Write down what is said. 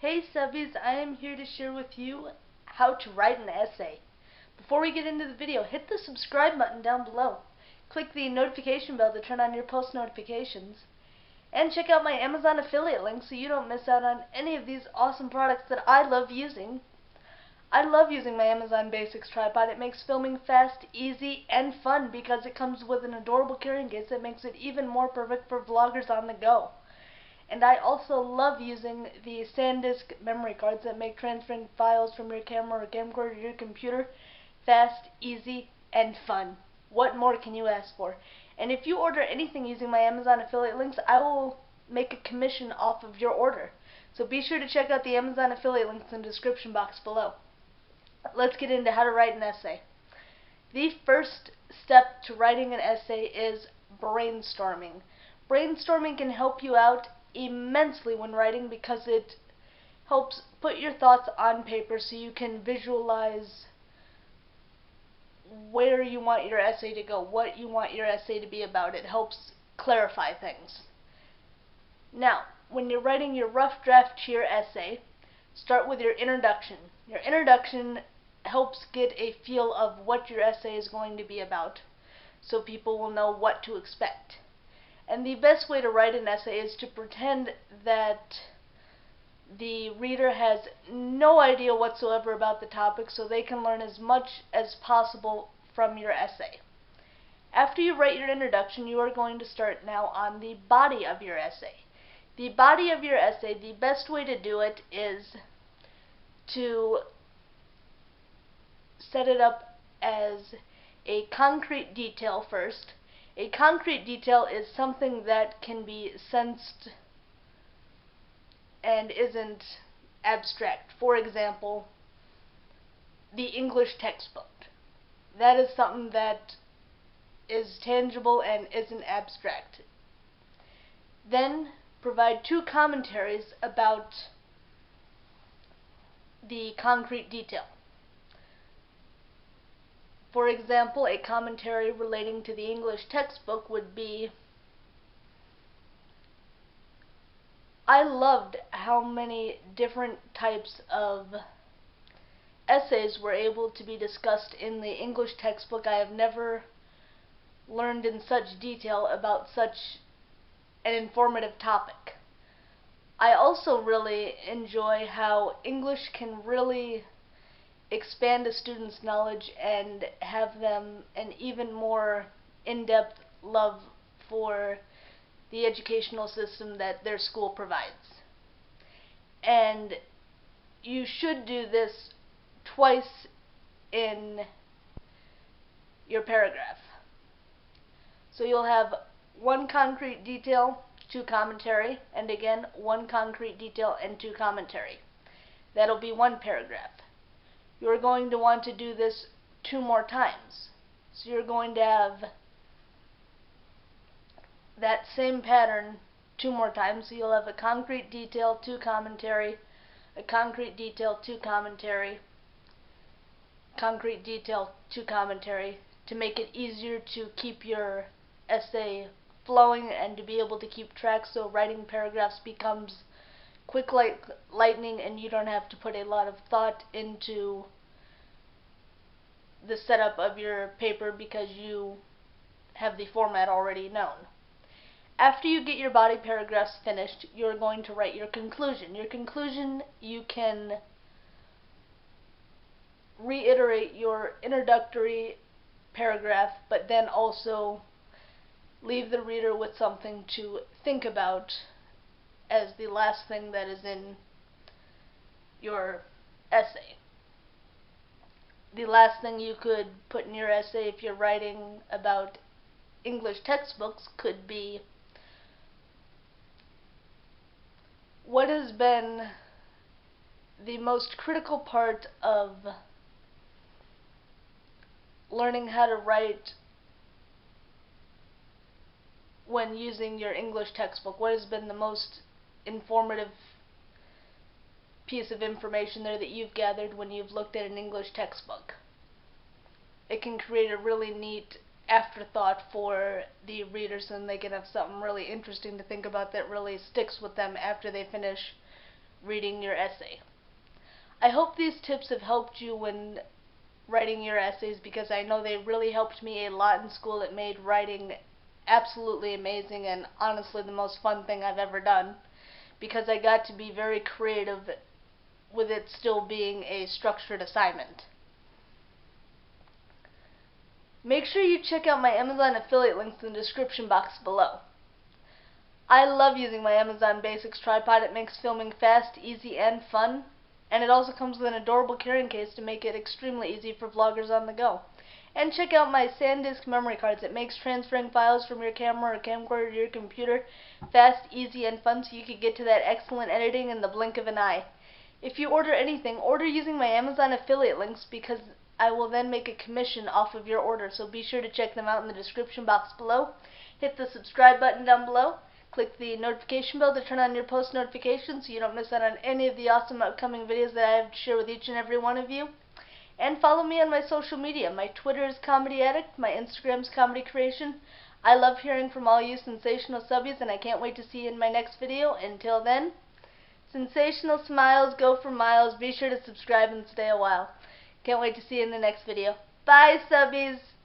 Hey Subbies, I am here to share with you how to write an essay. Before we get into the video, hit the subscribe button down below. Click the notification bell to turn on your post notifications. And check out my Amazon affiliate link so you don't miss out on any of these awesome products that I love using. I love using my Amazon Basics tripod. It makes filming fast, easy, and fun because it comes with an adorable carrying case that makes it even more perfect for vloggers on the go. And I also love using the SanDisk memory cards that make transferring files from your camera or camcorder to your computer fast, easy, and fun. What more can you ask for? And if you order anything using my Amazon affiliate links, I will make a commission off of your order. So be sure to check out the Amazon affiliate links in the description box below. Let's get into how to write an essay. The first step to writing an essay is brainstorming. Brainstorming can help you out immensely when writing because it helps put your thoughts on paper so you can visualize where you want your essay to go, what you want your essay to be about. It helps clarify things. Now, when you're writing your rough draft to your essay, start with your introduction. Your introduction helps get a feel of what your essay is going to be about so people will know what to expect. And the best way to write an essay is to pretend that the reader has no idea whatsoever about the topic so they can learn as much as possible from your essay. After you write your introduction, you are going to start now on the body of your essay. The body of your essay, the best way to do it is to set it up as a concrete detail first. A concrete detail is something that can be sensed and isn't abstract. For example, the English textbook. That is something that is tangible and isn't abstract. Then provide two commentaries about the concrete detail. For example, a commentary relating to the English textbook would be, I loved how many different types of essays were able to be discussed in the English textbook. I have never learned in such detail about such an informative topic. I also really enjoy how English can really expand a student's knowledge and have them an even more in-depth love for the educational system that their school provides. And you should do this twice in your paragraph. So you'll have one concrete detail, two commentary, and again, one concrete detail and two commentary. That'll be one paragraph. You're going to want to do this 2 more times. So you're going to have that same pattern 2 more times. So you'll have a concrete detail, 2 commentary, a concrete detail, 2 commentary, concrete detail, 2 commentary, to make it easier to keep your essay flowing and to be able to keep track so writing paragraphs becomes quick like lightning and you don't have to put a lot of thought into the setup of your paper because you have the format already known. After you get your body paragraphs finished, you're going to write your conclusion. Your conclusion, you can reiterate your introductory paragraph, but then also leave the reader with something to think about as the last thing that is in your essay. The last thing you could put in your essay if you're writing about English textbooks could be, what has been the most critical part of learning how to write when using your English textbook? What has been the most informative piece of information there that you've gathered when you've looked at an English textbook? It can create a really neat afterthought for the readers, and they can have something really interesting to think about that really sticks with them after they finish reading your essay. I hope these tips have helped you when writing your essays, because I know they really helped me a lot in school. It made writing absolutely amazing and honestly the most fun thing I've ever done, because I got to be very creative with it still being a structured assignment. Make sure you check out my Amazon affiliate links in the description box below. I love using my Amazon Basics tripod. It makes filming fast, easy, and fun. And it also comes with an adorable carrying case to make it extremely easy for vloggers on the go. And check out my SanDisk memory cards. It makes transferring files from your camera or camcorder to your computer fast, easy, and fun, so you can get to that excellent editing in the blink of an eye. If you order anything, order using my Amazon affiliate links, because I will then make a commission off of your order. So be sure to check them out in the description box below. Hit the subscribe button down below. Click the notification bell to turn on your post notifications so you don't miss out on any of the awesome upcoming videos that I have to share with each and every one of you. And follow me on my social media. My Twitter is Comedy Addict. My Instagram is Comedy Creation. I love hearing from all you sensational subbies, and I can't wait to see you in my next video. Until then, sensational smiles go for miles. Be sure to subscribe and stay a while. Can't wait to see you in the next video. Bye, subbies!